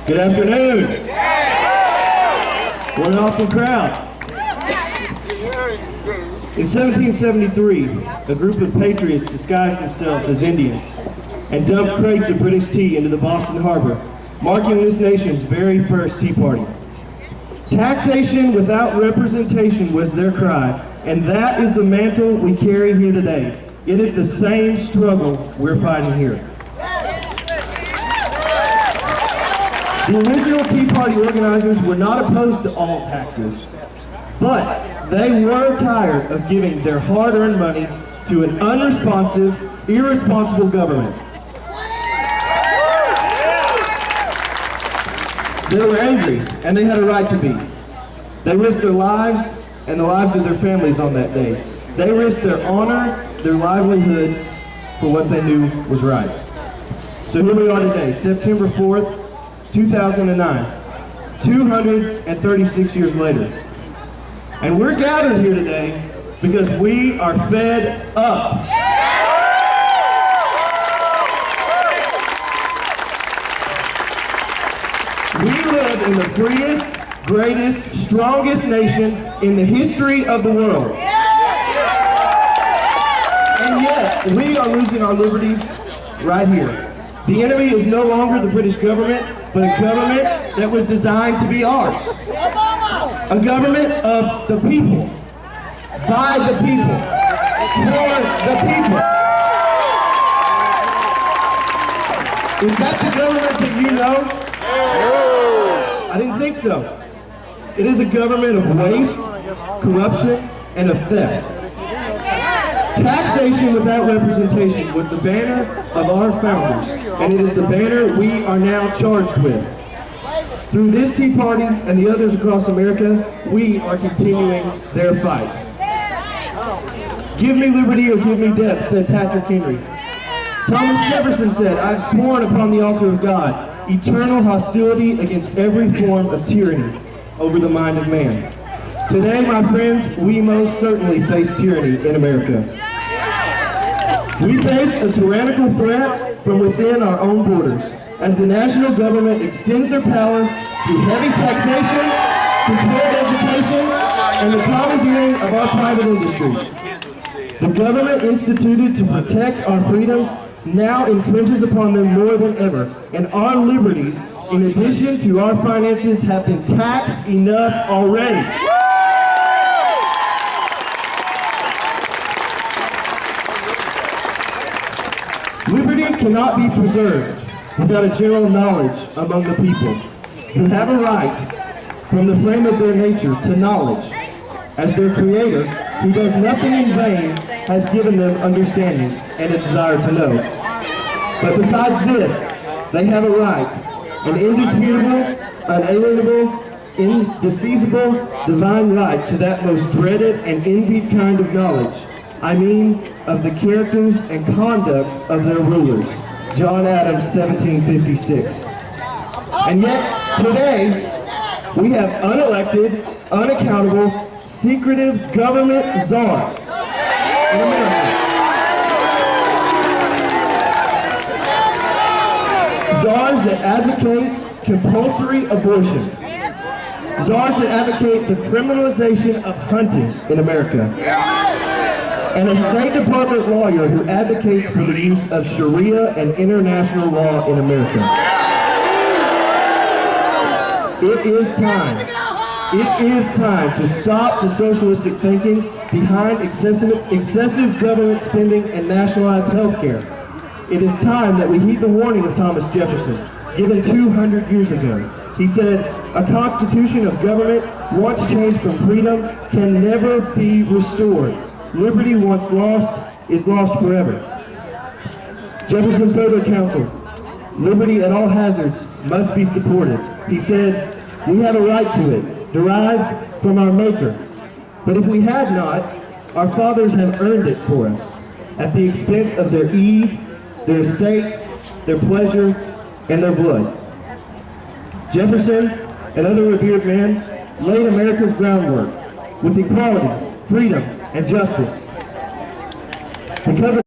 Good afternoon. What an awesome crowd. In 1773, a group of patriots disguised themselves as Indians and dumped crates of British tea into the Boston Harbor, marking this nation's very first Tea Party. Taxation without representation was their cry, and that is the mantle we carry here today. It is the same struggle we're fighting here. The original Tea Party organizers were not opposed to all taxes, but they were tired of giving their hard-earned money to an unresponsive, irresponsible government. They were angry, and they had a right to be. They risked their lives and the lives of their families on that day. They risked their honor, their livelihood, for what they knew was right. So here we are today, September 4th, 2009, 236 years later. And we're gathered here today because we are fed up. We live in the freest, greatest, strongest nation in the history of the world. And yet, we are losing our liberties right here. The enemy is no longer the British government, but a government that was designed to be ours. A government of the people, by the people, for the people. Is that the government that you know? I didn't think so. It is a government of waste, corruption, and of theft. Taxation without representation was the banner of our founders, and it is the banner we are now charged with. Through this Tea Party and the others across America, we are continuing their fight. Give me liberty or give me death, said Patrick Henry. Thomas Jefferson said, I've sworn upon the altar of God, eternal hostility against every form of tyranny over the mind of man. Today, my friends, we most certainly face tyranny in America. We face a tyrannical threat from within our own borders, as the national government extends their power through heavy taxation, controlled education, and the commandeering of our private industries. The government instituted to protect our freedoms now infringes upon them more than ever, and our liberties, in addition to our finances, have been taxed enough already. Liberty cannot be preserved without a general knowledge among the people, who have a right, from the frame of their nature, to knowledge, as their Creator, who does nothing in vain, has given them understandings and a desire to know. But besides this, they have a right, an indisputable, unalienable, indefeasible, divine right to that most dreaded and envied kind of knowledge. I mean, of the characters and conduct of their rulers. John Adams, 1756. And yet, today, we have unelected, unaccountable, secretive government czars in America. Czars that advocate compulsory abortion. Czars that advocate the criminalization of hunting in America. And a State Department lawyer who advocates for the use of Sharia and international law in America. It is time. It is time to stop the socialistic thinking behind excessive government spending and nationalized health care. It is time that we heed the warning of Thomas Jefferson, given 200 years ago. He said, a constitution of government once changed from freedom can never be restored. Liberty once lost is lost forever. Jefferson further counseled, liberty at all hazards must be supported. He said, we have a right to it, derived from our Maker. But if we had not, our fathers have earned it for us, at the expense of their ease, their estates, their pleasure, and their blood. Jefferson and other revered men laid America's groundwork with equality, freedom, and justice. Because of